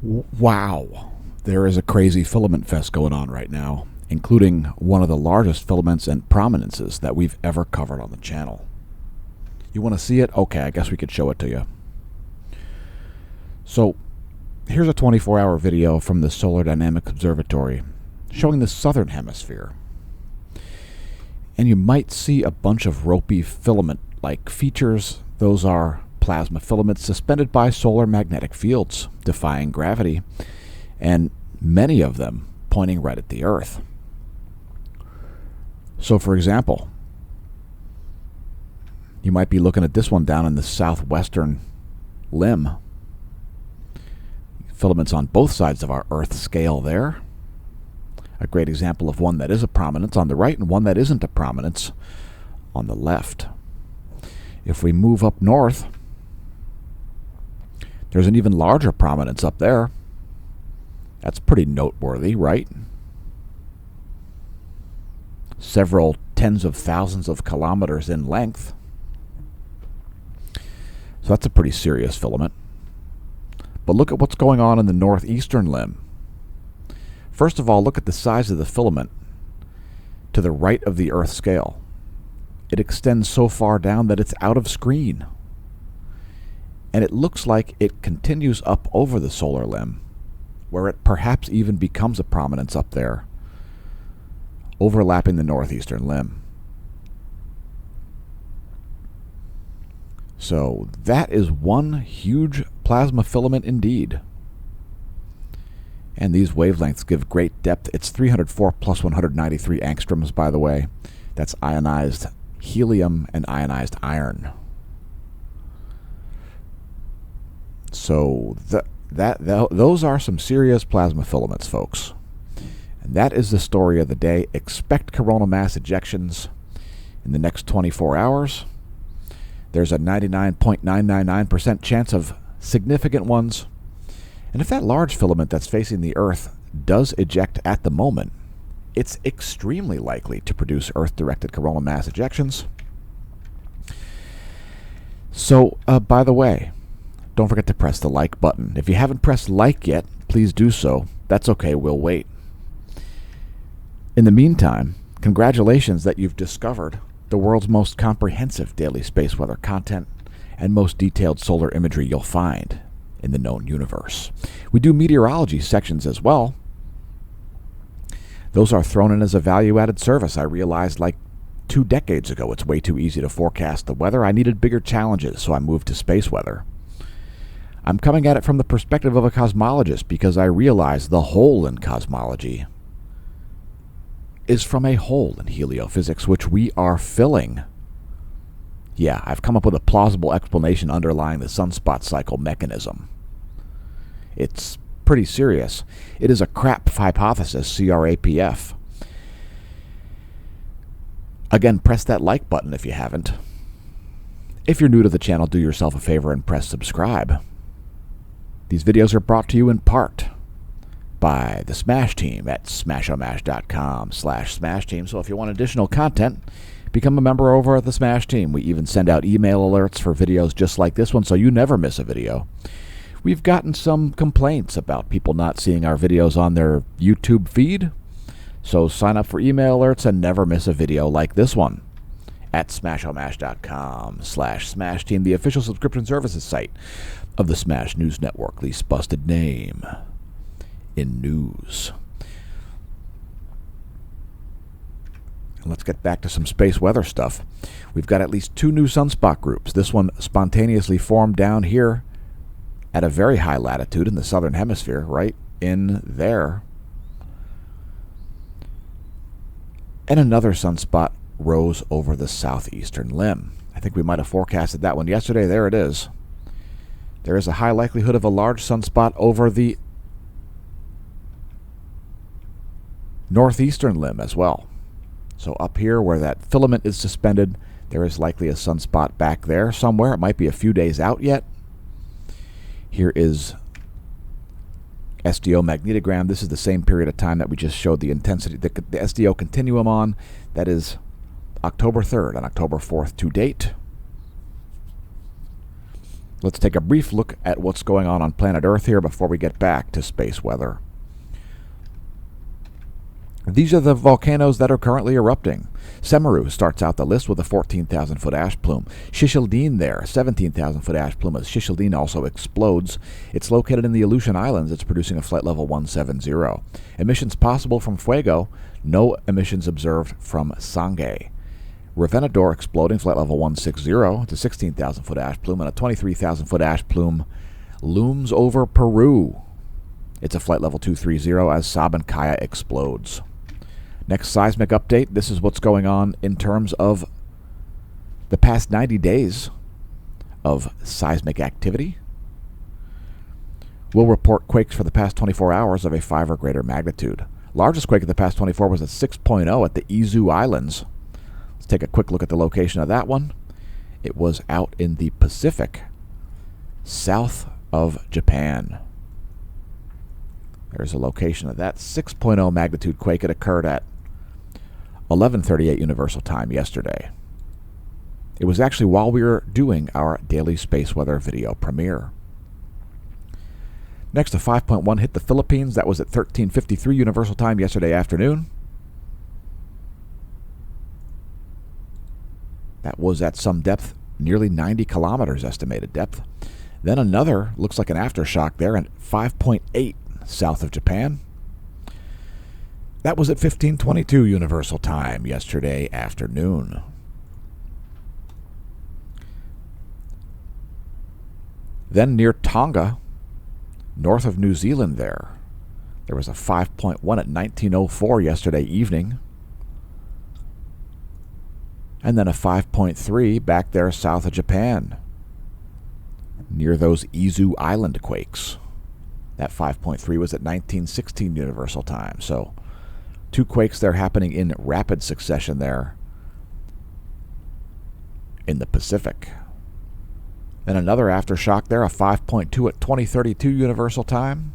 Wow, there is a crazy filament fest going on right now, including one of the largest filaments and prominences that we've ever covered on the channel. You want to see it? Okay, I guess we could show it to you. So, here's a 24-hour video from the Solar Dynamics Observatory showing the southern hemisphere. And you might see a bunch of ropey filament-like features. Those are plasma filaments suspended by solar magnetic fields, defying gravity, and many of them pointing right at the Earth. So, for example, you might be looking at this one down in the southwestern limb. Filaments on both sides of our Earth scale there. A great example of one that is a prominence on the right and one that isn't a prominence on the left. If we move up north, there's an even larger prominence up there. That's pretty noteworthy, right? Several tens of thousands of kilometers in length. So that's a pretty serious filament. But look at what's going on in the northeastern limb. First of all, look at the size of the filament to the right of the Earth scale. It extends so far down that it's out of screen. And it looks like it continues up over the solar limb, where it perhaps even becomes a prominence up there, overlapping the northeastern limb. So that is one huge plasma filament indeed. And these wavelengths give great depth. It's 304 plus 193 angstroms, by the way. That's ionized helium and ionized iron. So those are some serious plasma filaments, folks. And that is the story of the day. Expect coronal mass ejections in the next 24 hours. There's a 99.999% chance of significant ones. And if that large filament that's facing the Earth does eject at the moment, it's extremely likely to produce Earth-directed coronal mass ejections. So, by the way, don't forget to press the like button. If you haven't pressed like yet, please do so. That's okay, we'll wait. In the meantime, congratulations that you've discovered the world's most comprehensive daily space weather content and most detailed solar imagery you'll find in the known universe. We do meteorology sections as well. Those are thrown in as a value-added service. I realized like 2 decades ago it's way too easy to forecast the weather. I needed bigger challenges, so I moved to space weather. I'm coming at it from the perspective of a cosmologist because I realize the hole in cosmology is from a hole in heliophysics, which we are filling. Yeah, I've come up with a plausible explanation underlying the sunspot cycle mechanism. It's pretty serious. It is a crap hypothesis, CRAPF. Again, press that like button if you haven't. If you're new to the channel, do yourself a favor and press subscribe. These videos are brought to you in part by the Smash Team at smashomash.com/Smash Team. So if you want additional content, become a member over at the Smash Team. We even send out email alerts for videos just like this one, so you never miss a video. We've gotten some complaints about people not seeing our videos on their YouTube feed, so sign up for email alerts and never miss a video like this one at smashomash.com/Smash Team, the official subscription services site of the Smash News Network, least busted name in news. Let's get back to some space weather stuff. We've got at least 2 new sunspot groups. This one spontaneously formed down here at a very high latitude in the southern hemisphere, right in there. And another sunspot rose over the southeastern limb. I think we might have forecasted that one yesterday. There it is. There is a high likelihood of a large sunspot over the northeastern limb as well. So up here where that filament is suspended, there is likely a sunspot back there somewhere. It might be a few days out yet. Here is SDO magnetogram. This is the same period of time that we just showed the intensity, the SDO continuum on. That is October 3rd and October 4th to date. Let's take a brief look at what's going on planet Earth here before we get back to space weather. These are the volcanoes that are currently erupting. Semeru starts out the list with a 14,000-foot ash plume. Shishaldin there, 17,000-foot ash plume. As Shishaldin also explodes, it's located in the Aleutian Islands. It's producing a flight level 170. Emissions possible from Fuego. No emissions observed from Sangay. Revenador exploding, flight level 160. It's a 16,000-foot ash plume, and a 23,000-foot ash plume looms over Peru. It's a flight level 230 as Sabancaya explodes. Next seismic update. This is what's going on in terms of the past 90 days of seismic activity. We'll report quakes for the past 24 hours of a 5 or greater magnitude. Largest quake of the past 24 was at 6.0 at the Izu Islands. Let's take a quick look at the location of that one. It was out in the Pacific, south of Japan. There's a location of that 6.0 magnitude quake. It occurred at 11:38 Universal Time yesterday. It was actually while we were doing our daily space weather video premiere. Next, a 5.1 hit the Philippines. That was at 13:53 Universal Time yesterday afternoon. That was at some depth, nearly 90 kilometers estimated depth. Then another, looks like an aftershock there, at 5.8 south of Japan. That was at 15:22 Universal Time yesterday afternoon. Then near Tonga, north of New Zealand there was a 5.1 at 19:04 yesterday evening. And then a 5.3 back there south of Japan, near those Izu Island quakes. That 5.3 was at 1916 Universal Time. So 2 quakes there happening in rapid succession there in the Pacific. Then another aftershock there, a 5.2 at 2032 Universal Time.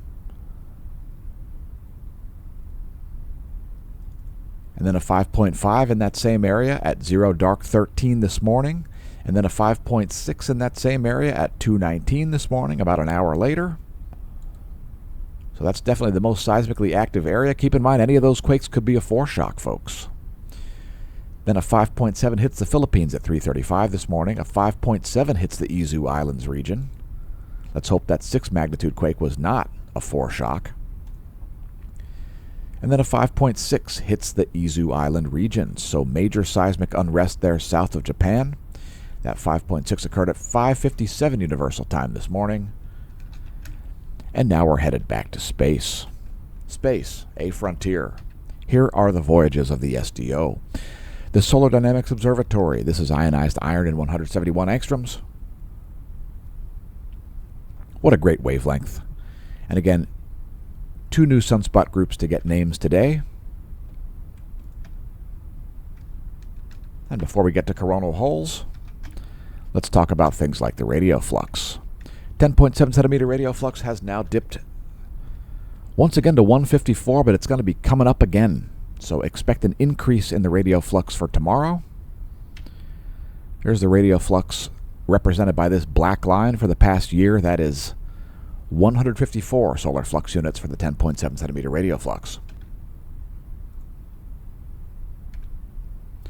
And then a 5.5 in that same area at 0:13 this morning. And then a 5.6 in that same area at 2:19 this morning, about an hour later. So that's definitely the most seismically active area. Keep in mind, any of those quakes could be a foreshock, folks. Then a 5.7 hits the Philippines at 3:35 this morning. A 5.7 hits the Izu Islands region. Let's hope that 6 magnitude quake was not a foreshock. And then a 5.6 hits the Izu Island region. So major seismic unrest there south of Japan. That 5.6 occurred at 5:57 Universal Time this morning. And now we're headed back to space. Space, a frontier. Here are the voyages of the SDO. The Solar Dynamics Observatory. This is ionized iron in 171 angstroms. What a great wavelength. And again, 2 new sunspot groups to get names today. And before we get to coronal holes, let's talk about things like the radio flux. 10.7 centimeter radio flux has now dipped once again to 154, but it's going to be coming up again. So expect an increase in the radio flux for tomorrow. Here's the radio flux represented by this black line for the past year. That is 154 solar flux units for the 10.7 centimeter radio flux.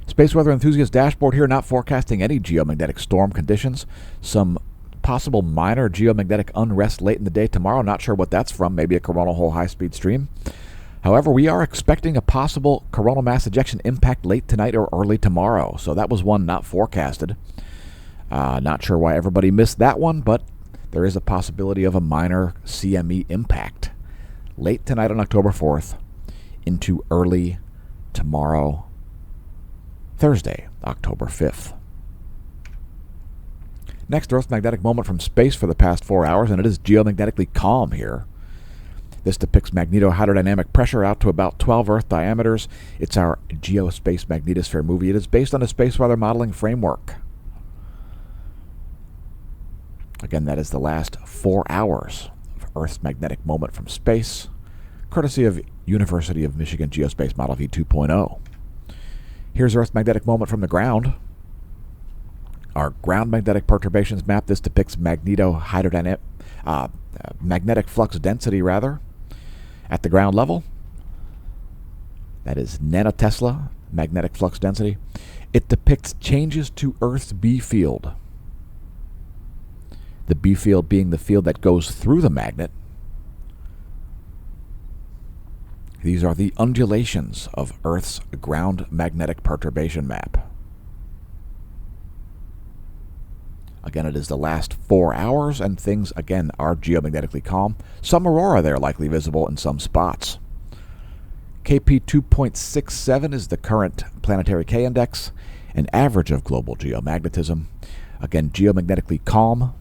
Space Weather Enthusiast dashboard here, not forecasting any geomagnetic storm conditions. Some possible minor geomagnetic unrest late in the day tomorrow. Not sure what that's from. Maybe a coronal hole high-speed stream. However, we are expecting a possible coronal mass ejection impact late tonight or early tomorrow. So that was one not forecasted. Not sure why everybody missed that one, but there is a possibility of a minor CME impact late tonight on October 4th into early tomorrow, Thursday, October 5th. Next, Earth's magnetic moment from space for the past 4 hours, and it is geomagnetically calm here. This depicts magnetohydrodynamic pressure out to about 12 Earth diameters. It's our Geospace Magnetosphere movie. It is based on a space weather modeling framework. Again, that is the last 4 hours of Earth's magnetic moment from space, courtesy of University of Michigan Geospace Model V 2.0. Here's Earth's magnetic moment from the ground. our ground magnetic perturbations map. This depicts magnetic flux density, rather, at the ground level. That is nanotesla magnetic flux density. It depicts changes to Earth's B field. The B field being the field that goes through the magnet. These are the undulations of Earth's ground magnetic perturbation map. Again, it is the last 4 hours, and things, again, are geomagnetically calm. Some aurora there likely visible in some spots. KP 2.67 is the current planetary K-index, an average of global geomagnetism. Again, geomagnetically calm.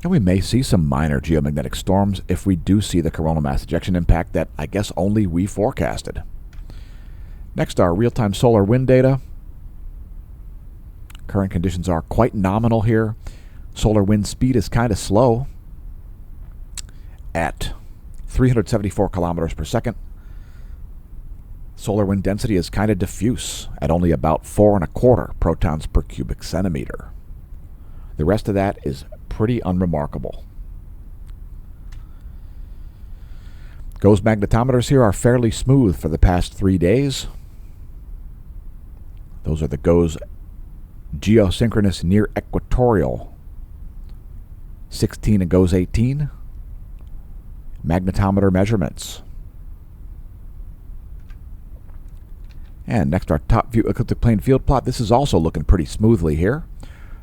And we may see some minor geomagnetic storms if we do see the coronal mass ejection impact that I guess only we forecasted. Next, our real-time solar wind data. Current conditions are quite nominal here. Solar wind speed is kind of slow at 374 kilometers per second. Solar wind density is kind of diffuse at only about 4.25 protons per cubic centimeter. The rest of that is pretty unremarkable. GOES magnetometers here are fairly smooth for the past 3 days. Those are the GOES geosynchronous near equatorial 16 and GOES 18 magnetometer measurements. And next, our top view ecliptic plane field plot. This is also looking pretty smoothly here.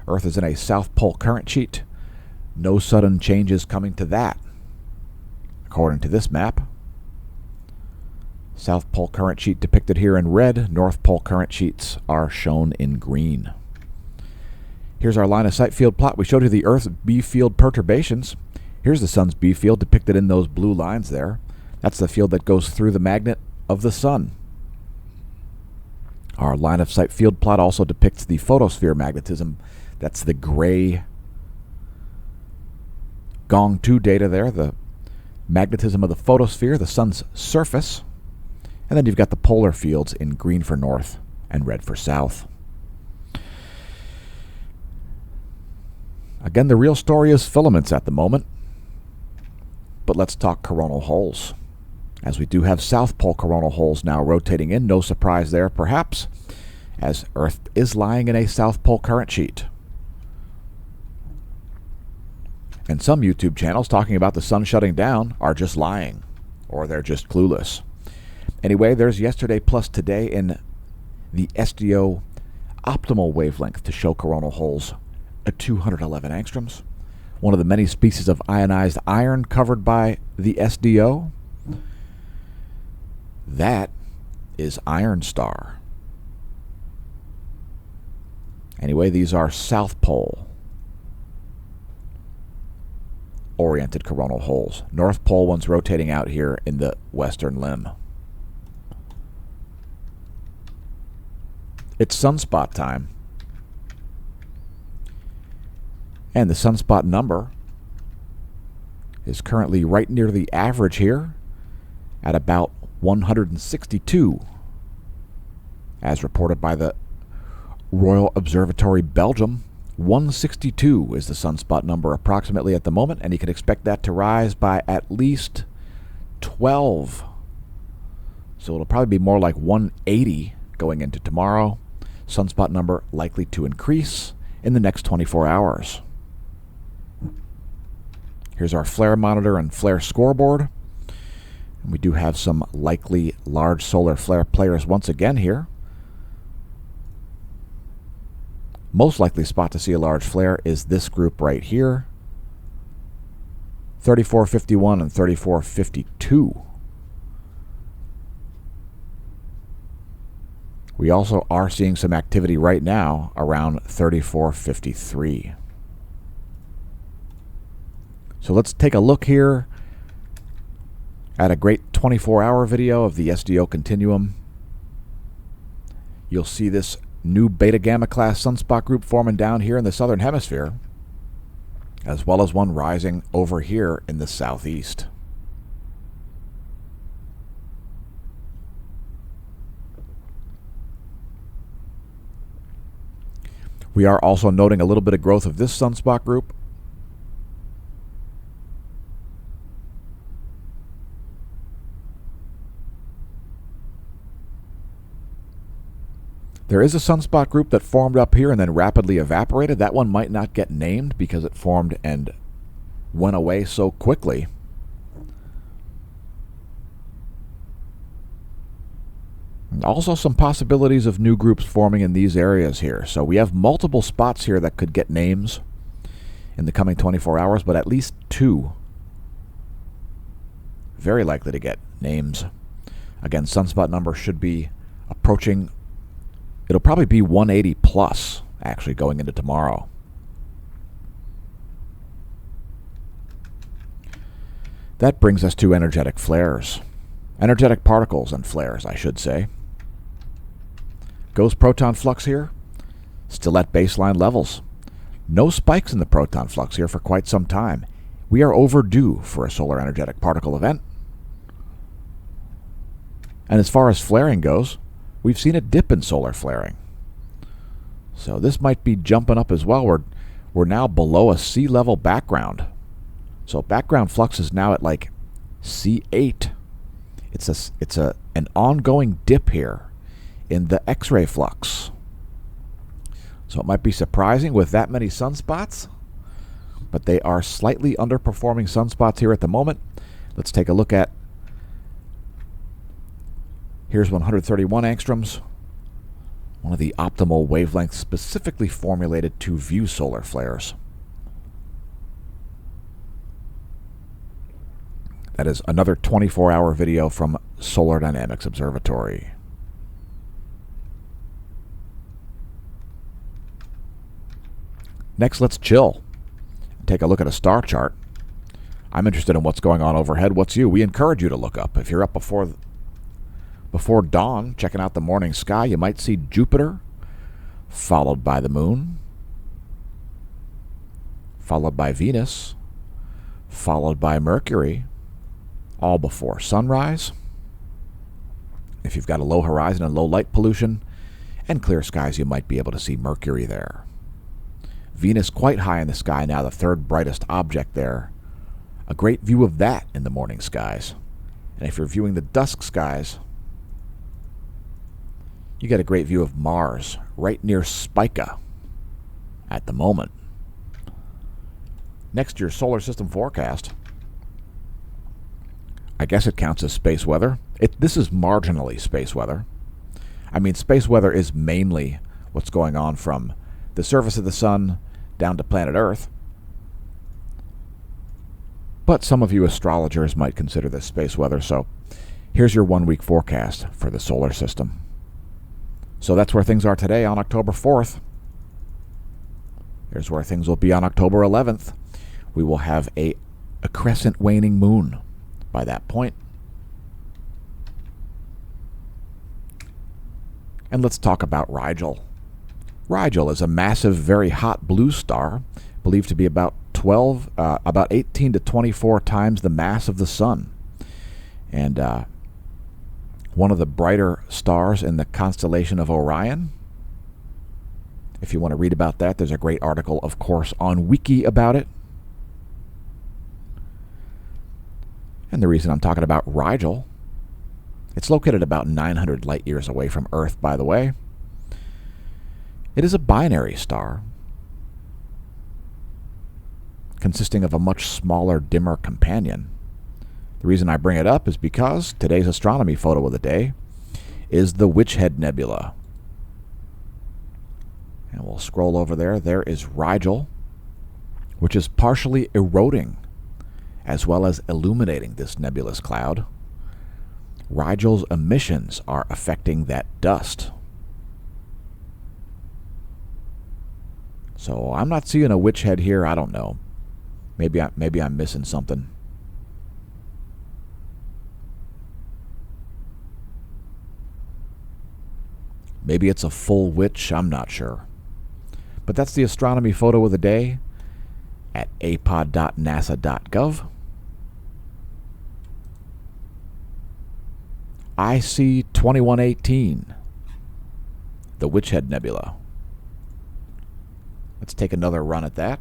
Earth is in a south pole current sheet. No sudden changes coming to that, according to this map. South pole current sheet depicted here in red. North pole current sheets are shown in green. Here's our line of sight field plot. We showed you the Earth's B field perturbations. Here's the sun's B field depicted in those blue lines there. That's the field that goes through the magnet of the sun. Our line of sight field plot also depicts the photosphere magnetism. That's the gray Gong 2 data there, the magnetism of the photosphere, the sun's surface. And then you've got the polar fields in green for north and red for south. Again, the real story is filaments at the moment. But let's talk coronal holes, as we do have south pole coronal holes now rotating in. No surprise there, perhaps, as Earth is lying in a south pole current sheet. And some YouTube channels talking about the sun shutting down are just lying, or they're just clueless. Anyway, there's yesterday plus today in the SDO optimal wavelength to show coronal holes at 211 angstroms. One of the many species of ionized iron covered by the SDO. That is iron star. Anyway, these are south pole oriented coronal holes. North pole one's rotating out here in the western limb. It's sunspot time. And the sunspot number is currently right near the average here at about 162, as reported by the Royal Observatory Belgium. 162 is the sunspot number approximately at the moment, and you can expect that to rise by at least 12. So it'll probably be more like 180 going into tomorrow. Sunspot number likely to increase in the next 24 hours. Here's our flare monitor and flare scoreboard. And we do have some likely large solar flare players once again here. Most likely spot to see a large flare is this group right here. 3451 and 3452. We also are seeing some activity right now around 3453. So let's take a look here at a great 24-hour video of the SDO continuum. You'll see this new beta gamma class sunspot group forming down here in the southern hemisphere, as well as one rising over here in the southeast. We are also noting a little bit of growth of this sunspot group. There is a sunspot group that formed up here and then rapidly evaporated. That one might not get named because it formed and went away so quickly. And also some possibilities of new groups forming in these areas here. So we have multiple spots here that could get names in the coming 24 hours, but at least two very likely to get names. Again, sunspot number should be approaching, it'll probably be 180 plus actually going into tomorrow. That brings us to energetic flares. Energetic particles and flares, I should say. Ghost proton flux here, still at baseline levels. No spikes in the proton flux here for quite some time. We are overdue for a solar energetic particle event. And as far as flaring goes, we've seen a dip in solar flaring. So this might be jumping up as well. We're now below a sea level background. So background flux is now at like C8. It's an ongoing dip here in the X-ray flux. So it might be surprising with that many sunspots, but they are slightly underperforming sunspots here at the moment. Let's take a look at, here's 131 angstroms, one of the optimal wavelengths specifically formulated to view solar flares. That is another 24-hour video from Solar Dynamics Observatory. Next, let's chill and take a look at a star chart. I'm interested in what's going on overhead. What's you? We encourage you to look up. If you're up before dawn, checking out the morning sky, you might see Jupiter, followed by the Moon, followed by Venus, followed by Mercury, all before sunrise. If you've got a low horizon and low light pollution and clear skies, you might be able to see Mercury there. Venus quite high in the sky now, the third brightest object there. A great view of that in the morning skies. And if you're viewing the dusk skies, you get a great view of Mars right near Spica at the moment. Next, your solar system forecast. I guess it counts as space weather. This is marginally space weather. I mean, space weather is mainly what's going on from the surface of the sun down to planet Earth. But some of you astrologers might consider this space weather, so here's your 1 week forecast for the solar system. So that's where things are today on October 4th. Here's where things will be on October 11th. We will have a crescent waning moon by that point. And let's talk about Rigel. Rigel is a massive, very hot blue star, believed to be about 18 to 24 times the mass of the sun. And one of the brighter stars in the constellation of Orion. If you want to read about that, there's a great article, of course, on Wiki about it. And the reason I'm talking about Rigel, it's located about 900 light years away from Earth, by the way. It is a binary star consisting of a much smaller, dimmer companion. The reason I bring it up is because today's astronomy photo of the day is the Witch Head Nebula. And we'll scroll over there. There is Rigel, which is partially eroding as well as illuminating this nebulous cloud. Rigel's emissions are affecting that dust. So I'm not seeing a witch head here. I don't know. Maybe I'm missing something. Maybe it's a full witch. I'm not sure. But that's the astronomy photo of the day at apod.nasa.gov. IC 2118, the Witch Head Nebula. Let's take another run at that.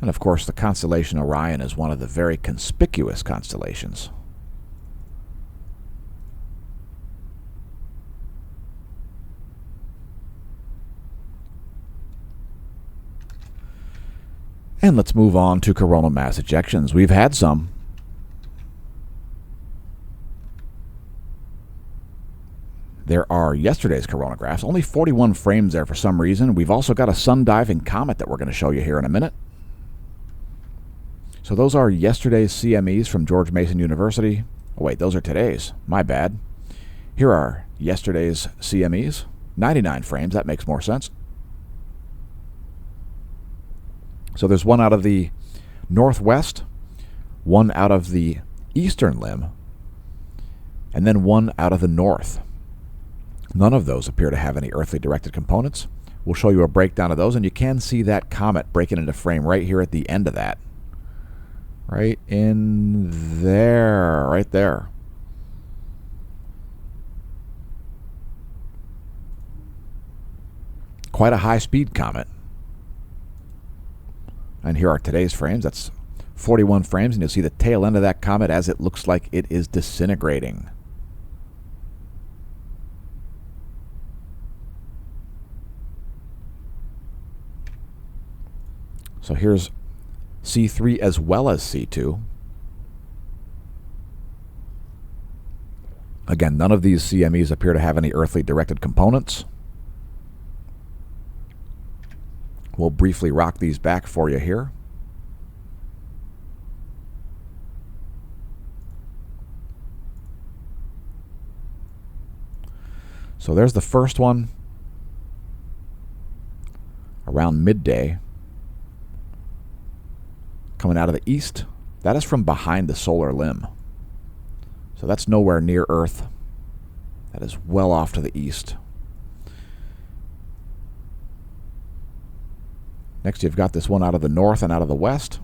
And of course, the constellation Orion is one of the very conspicuous constellations. And let's move on to coronal mass ejections. We've had some. There are yesterday's coronagraphs, only 41 frames there for some reason. We've also got a sun-diving comet that we're going to show you here in a minute. So those are yesterday's CMEs from George Mason University. Oh wait, those are today's. My bad. Here are yesterday's CMEs. 99 frames, that makes more sense. So there's one out of the northwest, one out of the eastern limb, and then one out of the north. None of those appear to have any earthly directed components. We'll show you a breakdown of those, and you can see that comet breaking into frame right here at the end of that. Right in there, right there. Quite a high-speed comet. And here are today's frames. That's 41 frames, and you'll see the tail end of that comet as it looks like it is disintegrating. So here's C3 as well as C2. Again, none of these CMEs appear to have any earthly directed components. We'll briefly rock these back for you here. So there's the first one around midday, coming out of the east. That is from behind the solar limb. So that's nowhere near Earth. That is well off to the east. Next, you've got this one out of the north and out of the west.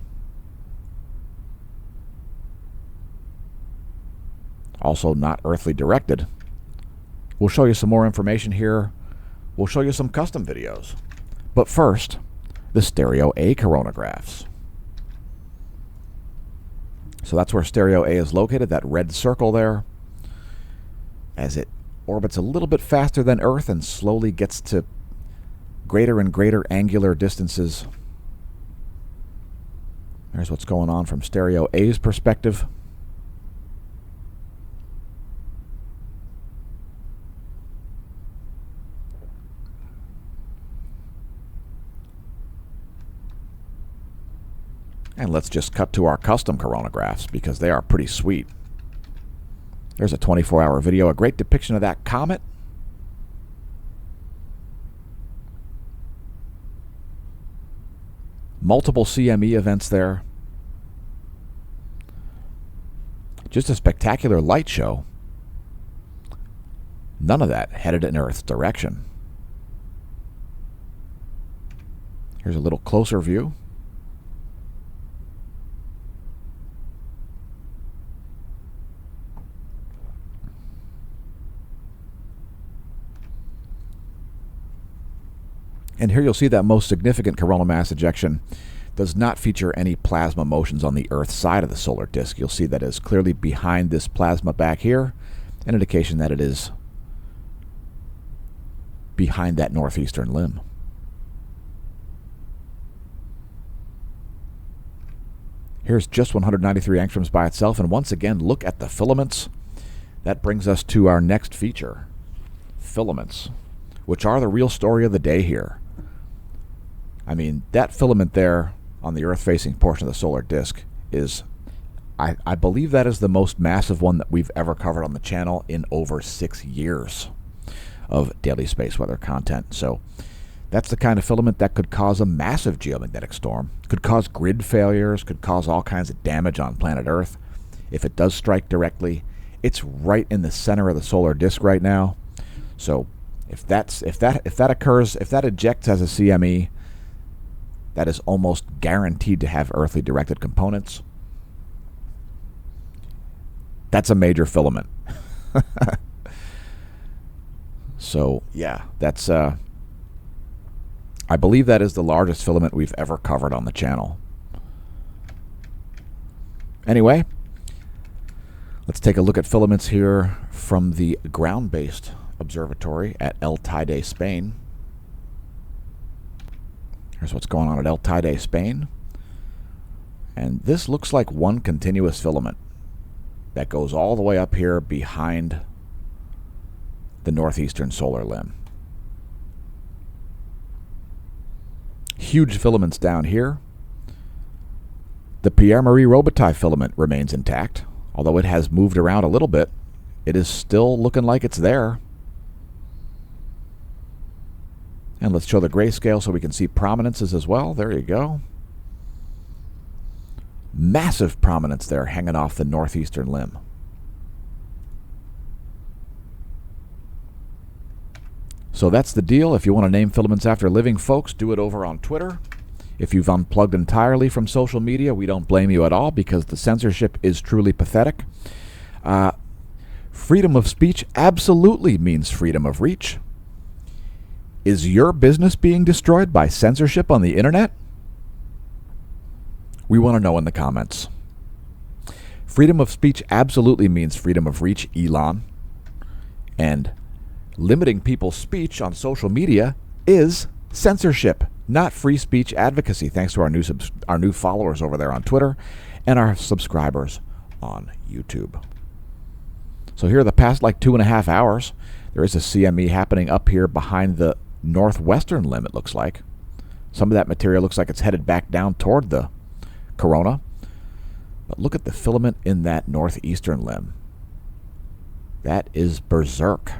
Also not earthly directed. We'll show you some more information here. We'll show you some custom videos. But first, the stereo A coronagraphs. So that's where stereo A is located, that red circle there. As it orbits a little bit faster than Earth and slowly gets to greater and greater angular distances. There's what's going on from stereo A's perspective. And let's just cut to our custom coronagraphs because they are pretty sweet. There's a 24-hour video, a great depiction of that comet. Multiple CME events there. Just a spectacular light show. None of that headed in Earth's direction. Here's a little closer view. And here you'll see that most significant coronal mass ejection does not feature any plasma motions on the Earth side of the solar disk. You'll see that is clearly behind this plasma back here, an indication that it is behind that northeastern limb. Here's just 193 angstroms by itself, and once again, look at the filaments. That brings us to our next feature, filaments, which are the real story of the day here. I mean, that filament there on the Earth-facing portion of the solar disk is, I believe that is the most massive one that we've ever covered on the channel in over 6 years of daily space weather content. So that's the kind of filament that could cause a massive geomagnetic storm, could cause grid failures, could cause all kinds of damage on planet Earth. If it does strike directly, it's right in the center of the solar disk right now. So if that occurs, if that ejects as a CME, that is almost guaranteed to have earthly directed components. That's a major filament. So, yeah, that's, I believe that is the largest filament we've ever covered on the channel. Anyway, let's take a look at filaments here from the ground-based observatory at El Teide, Spain. Here's what's going on at El Teide, Spain. And this looks like one continuous filament that goes all the way up here behind the northeastern solar limb. Huge filaments down here. The Pierre-Marie Robitaille filament remains intact. Although it has moved around a little bit, it is still looking like it's there. And let's show the grayscale so we can see prominences as well. There you go. Massive prominence there hanging off the northeastern limb. So that's the deal. If you want to name filaments after living folks, do it over on Twitter. If you've unplugged entirely from social media, we don't blame you at all because the censorship is truly pathetic. Freedom of speech absolutely means freedom of reach. Is your business being destroyed by censorship on the internet? We want to know in the comments. Freedom of speech absolutely means freedom of reach, Elon. And limiting people's speech on social media is censorship, not free speech advocacy, thanks to our new followers over there on Twitter and our subscribers on YouTube. So here are the past like 2.5 hours. There is a CME happening up here behind the northwestern limb, it looks like. Some of that material looks like it's headed back down toward the corona. But look at the filament in that northeastern limb. That is berserk.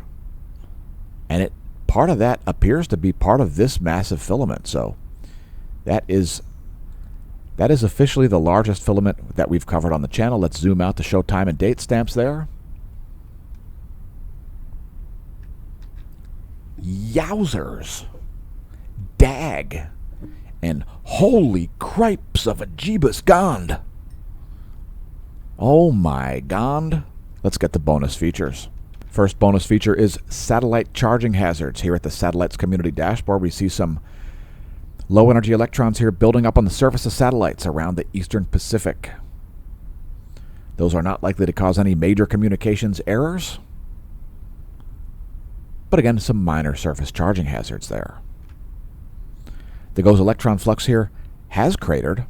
And part of that appears to be part of this massive filament. So that is officially the largest filament that we've covered on the channel. Let's zoom out to show time and date stamps there. Yowzers. Dag. And holy cripes of a Jeebus Gond. Oh my God. Let's get the bonus features. First bonus feature is satellite charging hazards. Here at the Satellites Community Dashboard, we see some low-energy electrons here building up on the surface of satellites around the Eastern Pacific. Those are not likely to cause any major communications errors, but again, some minor surface charging hazards there. The GOES electron flux here has cratered.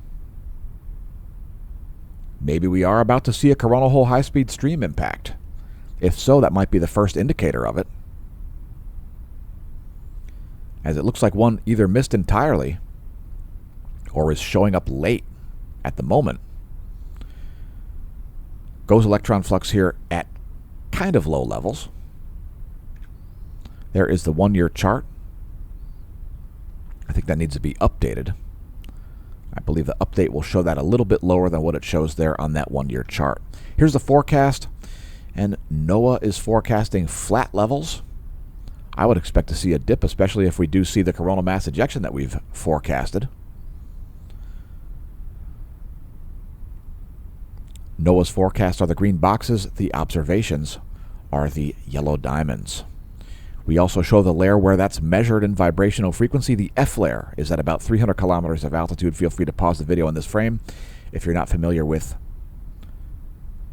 Maybe we are about to see a coronal hole high-speed stream impact. If so, that might be the first indicator of it, as it looks like one either missed entirely or is showing up late at the moment. GOES electron flux here at kind of low levels. There is the 1-year chart. I think that needs to be updated. I believe the update will show that a little bit lower than what it shows there on that 1-year chart. Here's the forecast. And NOAA is forecasting flat levels. I would expect to see a dip, especially if we do see the coronal mass ejection that we've forecasted. NOAA's forecasts are the green boxes. The observations are the yellow diamonds. We also show the layer where that's measured in vibrational frequency. The F layer is at about 300 kilometers of altitude. Feel free to pause the video in this frame if you're not familiar with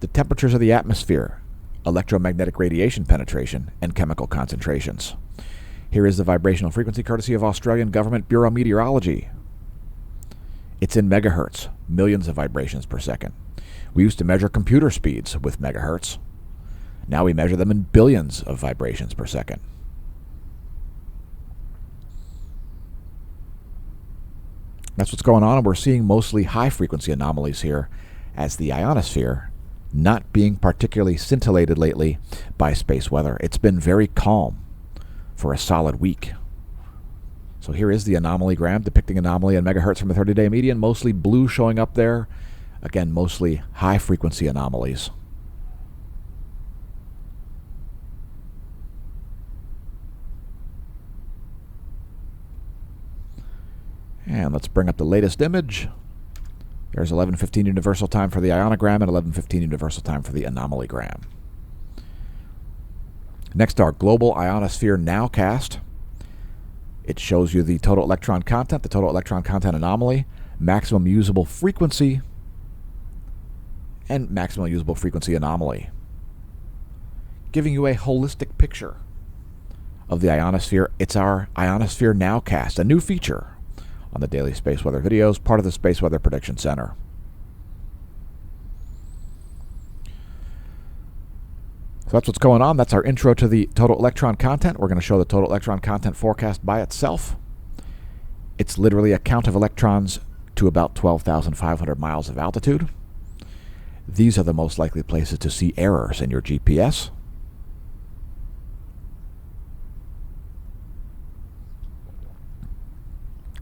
the temperatures of the atmosphere, electromagnetic radiation penetration, and chemical concentrations. Here is the vibrational frequency courtesy of Australian Government Bureau of Meteorology. It's in megahertz, millions of vibrations per second. We used to measure computer speeds with megahertz. Now we measure them in billions of vibrations per second. That's what's going on, and we're seeing mostly high-frequency anomalies here as the ionosphere not being particularly scintillated lately by space weather. It's been very calm for a solid week. So here is the anomaly gram depicting anomaly in megahertz from a 30-day median, mostly blue showing up there. Again, mostly high-frequency anomalies. And let's bring up the latest image. There's 11:15 universal time for the ionogram and 11:15 universal time for the anomalygram. Next, our global ionosphere nowcast. It shows you the total electron content, the total electron content anomaly, maximum usable frequency, and maximum usable frequency anomaly, giving you a holistic picture of the ionosphere. It's our ionosphere nowcast, a new feature on the Daily Space Weather videos, part of the Space Weather Prediction Center. So that's what's going on. That's our intro to the total electron content. We're going to show the total electron content forecast by itself. It's literally a count of electrons to about 12,500 miles of altitude. These are the most likely places to see errors in your GPS.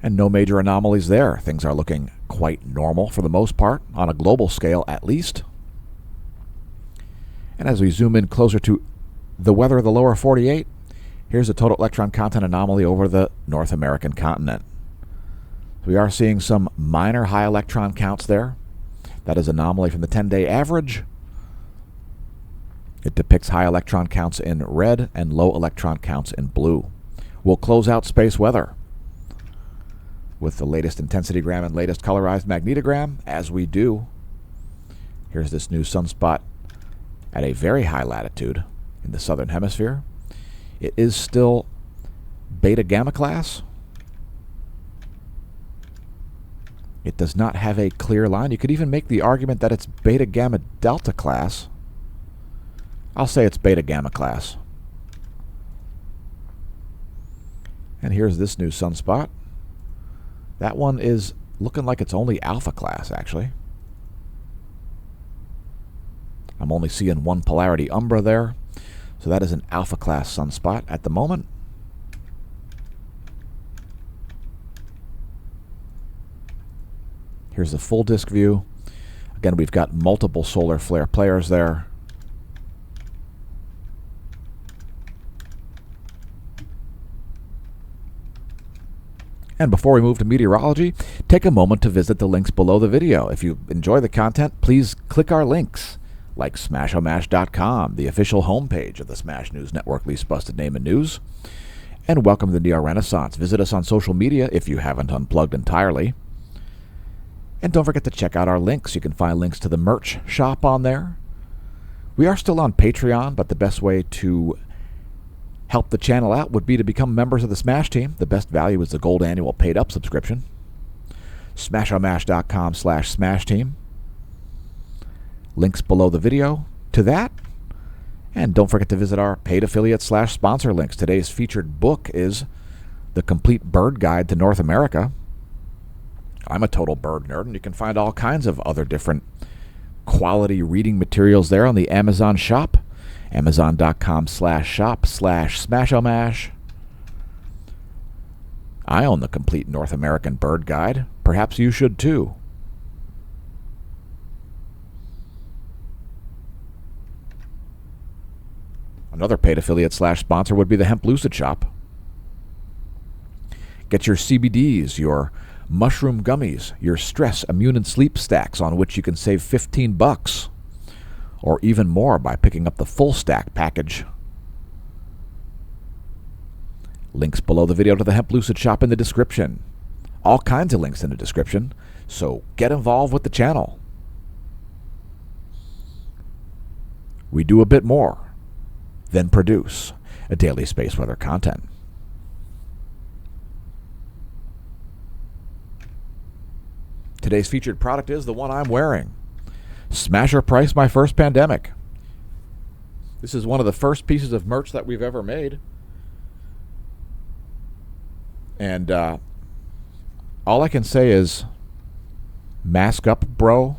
And no major anomalies there. Things are looking quite normal for the most part, on a global scale at least. And as we zoom in closer to the weather of the lower 48, here's the total electron content anomaly over the North American continent. We are seeing some minor high electron counts there. That is anomaly from the 10-day average. It depicts high electron counts in red and low electron counts in blue. We'll close out space weather with the latest intensitygram and latest colorized magnetogram, as we do. Here's this new sunspot at a very high latitude in the southern hemisphere. It is still beta gamma class. It does not have a clear line. You could even make the argument that it's beta gamma delta class. I'll say it's beta gamma class. And here's this new sunspot. That one is looking like it's only alpha class, actually. I'm only seeing one polarity umbra there. So that is an alpha class sunspot at the moment. Here's the full disk view. Again, we've got multiple solar flare players there. And before we move to meteorology, take a moment to visit the links below the video. If you enjoy the content, please click our links, like smashomash.com, the official homepage of the Smash News Network, least busted name in news. And welcome to the Neo Renaissance. Visit us on social media if you haven't unplugged entirely. And don't forget to check out our links. You can find links to the merch shop on there. We are still on Patreon, but the best way to help the channel out would be to become members of the Smash team. The best value is the gold annual paid-up subscription. smashomash.com/Smash team. Links below the video to that. And don't forget to visit our paid affiliate/sponsor links. Today's featured book is The Complete Bird Guide to North America. I'm a total bird nerd, and you can find all kinds of other different quality reading materials there on the Amazon shop. Amazon.com/shop/Smashomash. I own the Complete North American Bird Guide. Perhaps you should too. Another paid affiliate/sponsor would be the Hemp Lucid Shop. Get your CBDs, your mushroom gummies, your stress, immune, and sleep stacks on which you can save $15 or even more by picking up the full stack package. Links below the video to the Hemp Lucid Shop in the description. All kinds of links in the description, so get involved with the channel. We do a bit more than produce a daily space weather content. Today's featured product is the one I'm wearing. Smasher Price My First Pandemic. This is one of the first pieces of merch that we've ever made. And all I can say is, mask up, bro.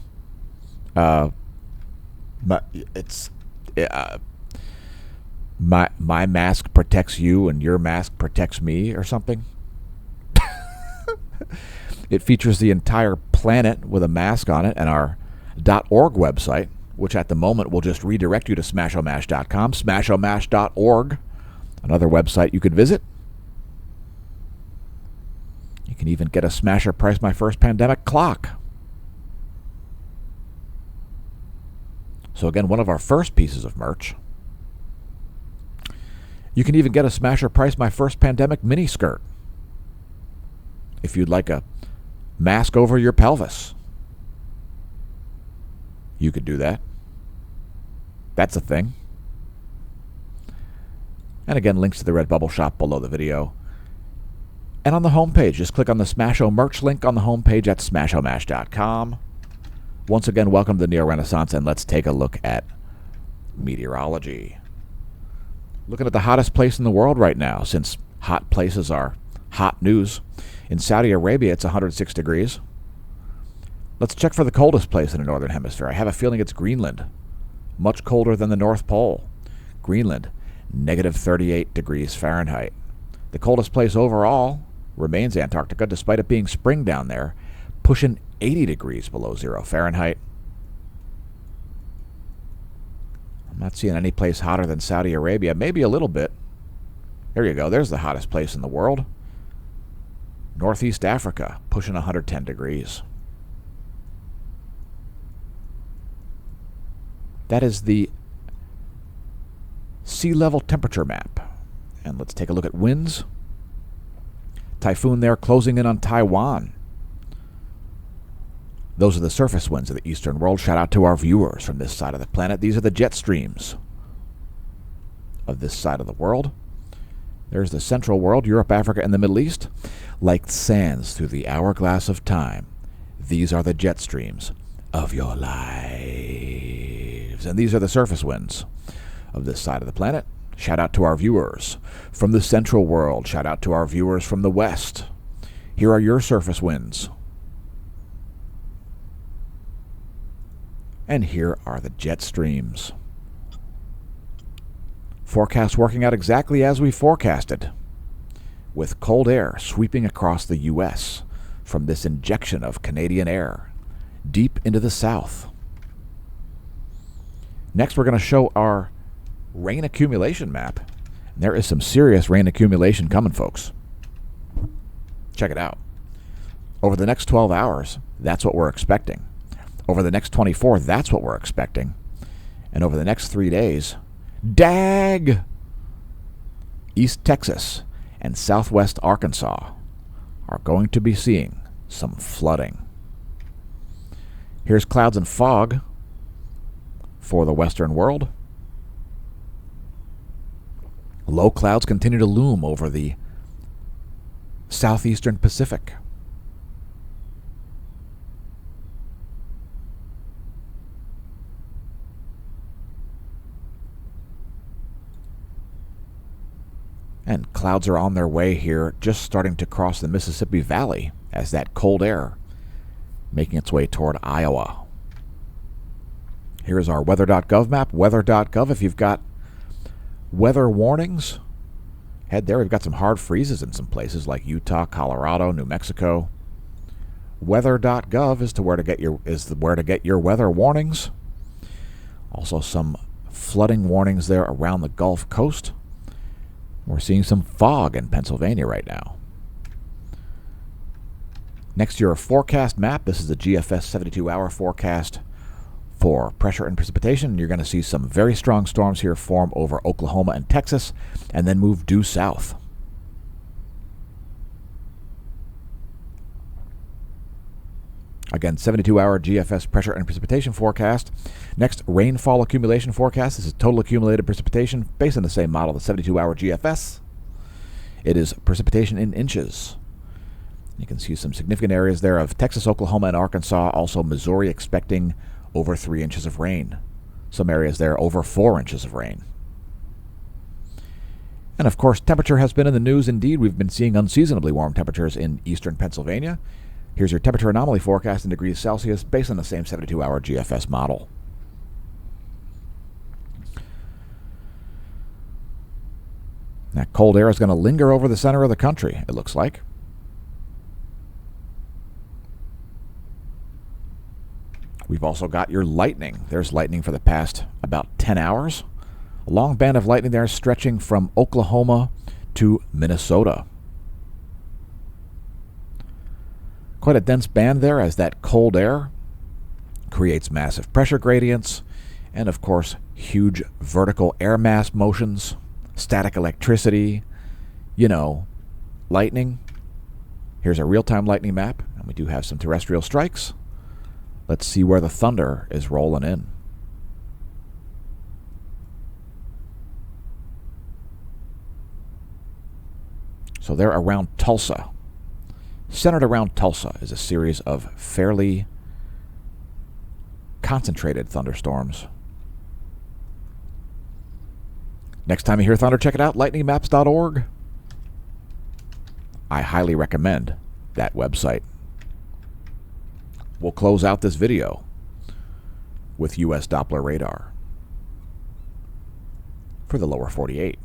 My mask protects you and your mask protects me, or something. It features the entire planet with a mask on it, and our .org website, which at the moment will just redirect you to smashomash.com, smashomash.org, another website you could visit. You can even get a smasher price my first pandemic clock. So again, one of our first pieces of merch. You can even get a smasher price my first pandemic mini skirt. If you'd like a mask over your pelvis, you could do that. That's a thing. And again, links to the Redbubble shop below the video. And on the homepage, just click on the Smasho merch link on the homepage at smashomash.com. Once again, welcome to the Neo-Renaissance, and let's take a look at meteorology. Looking at the hottest place in the world right now, since hot places are hot news. In Saudi Arabia, it's 106 degrees. Let's check for the coldest place in the Northern Hemisphere. I have a feeling it's Greenland. Much colder than the North Pole. Greenland, negative 38 degrees Fahrenheit. The coldest place overall remains Antarctica, despite it being spring down there, pushing 80 degrees below 0 Fahrenheit. I'm not seeing any place hotter than Saudi Arabia. Maybe a little bit. There you go. There's the hottest place in the world. Northeast Africa, pushing 110 degrees. That is the sea level temperature map. And let's take a look at winds. Typhoon there closing in on Taiwan. Those are the surface winds of the eastern world. Shout out to our viewers from this side of the planet. These are the jet streams of this side of the world. There's the central world, Europe, Africa, and the Middle East. Like sands through the hourglass of time, these are the jet streams of your lives. And these are the surface winds of this side of the planet. Shout out to our viewers from the central world. Shout out to our viewers from the west. Here are your surface winds. And here are the jet streams. Forecast working out exactly as we forecasted, with cold air sweeping across the U.S. from this injection of Canadian air deep into the south. Next, we're going to show our rain accumulation map. And there is some serious rain accumulation coming, folks. Check it out. Over the next 12 hours, that's what we're expecting. Over the next 24, that's what we're expecting. And over the next 3 days, dag! East Texas and southwest Arkansas are going to be seeing some flooding. Here's clouds and fog for the western world. Low clouds continue to loom over the southeastern Pacific. And clouds are on their way here, just starting to cross the Mississippi Valley as that cold air making its way toward Iowa. Here's our weather.gov map, weather.gov. If you've got weather warnings, head there. We've got some hard freezes in some places like Utah, Colorado, New Mexico. Weather.gov is where to get your weather warnings. Also some flooding warnings there around the Gulf Coast. We're seeing some fog in Pennsylvania right now. Next to your forecast map, this is the GFS 72-hour forecast for pressure and precipitation. You're going to see some very strong storms here form over Oklahoma and Texas and then move due south. Again, 72-hour GFS pressure and precipitation forecast. Next, rainfall accumulation forecast. This is total accumulated precipitation based on the same model, the 72-hour GFS. It is precipitation in inches. You can see some significant areas there of Texas, Oklahoma, and Arkansas. Also, Missouri expecting over 3 inches of rain. Some areas there over 4 inches of rain. And of course, temperature has been in the news indeed. We've been seeing unseasonably warm temperatures in eastern Pennsylvania. Here's your temperature anomaly forecast in degrees Celsius based on the same 72-hour GFS model. That cold air is going to linger over the center of the country, it looks like. We've also got your lightning. There's lightning for the past about 10 hours. A long band of lightning there stretching from Oklahoma to Minnesota. Quite a dense band there, as that cold air creates massive pressure gradients and, of course, huge vertical air mass motions, static electricity, lightning. Here's a real-time lightning map, and we do have some terrestrial strikes. Let's see where the thunder is rolling in. So they're around Tulsa. Centered around Tulsa is a series of fairly concentrated thunderstorms. Next time you hear thunder, check it out, lightningmaps.org. I highly recommend that website. We'll close out this video with U.S. Doppler radar for the lower 48.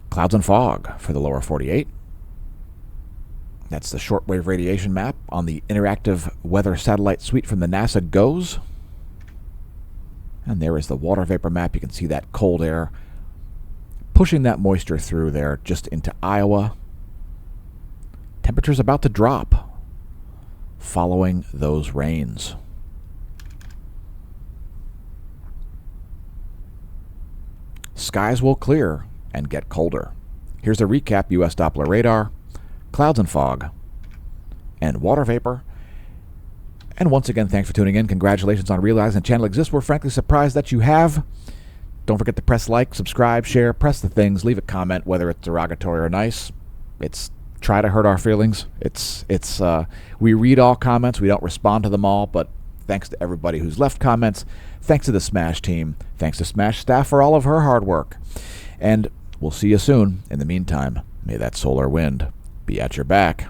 Clouds and fog for the lower 48. That's the shortwave radiation map on the interactive weather satellite suite from the NASA GOES. And there is the water vapor map. You can see that cold air pushing that moisture through there just into Iowa. Temperature's about to drop following those rains. Skies will clear and get colder. Here's a recap: U.S. Doppler radar, clouds and fog, and water vapor. And once again, thanks for tuning in. Congratulations on realizing the channel exists. We're frankly surprised that you have. Don't forget to press like, subscribe, share, press the things, leave a comment, whether it's derogatory or nice. It's try to hurt our feelings. We read all comments. We don't respond to them all, but thanks to everybody who's left comments. Thanks to the Smash team. Thanks to Smash staff for all of her hard work. And we'll see you soon. In the meantime, may that solar wind be at your back.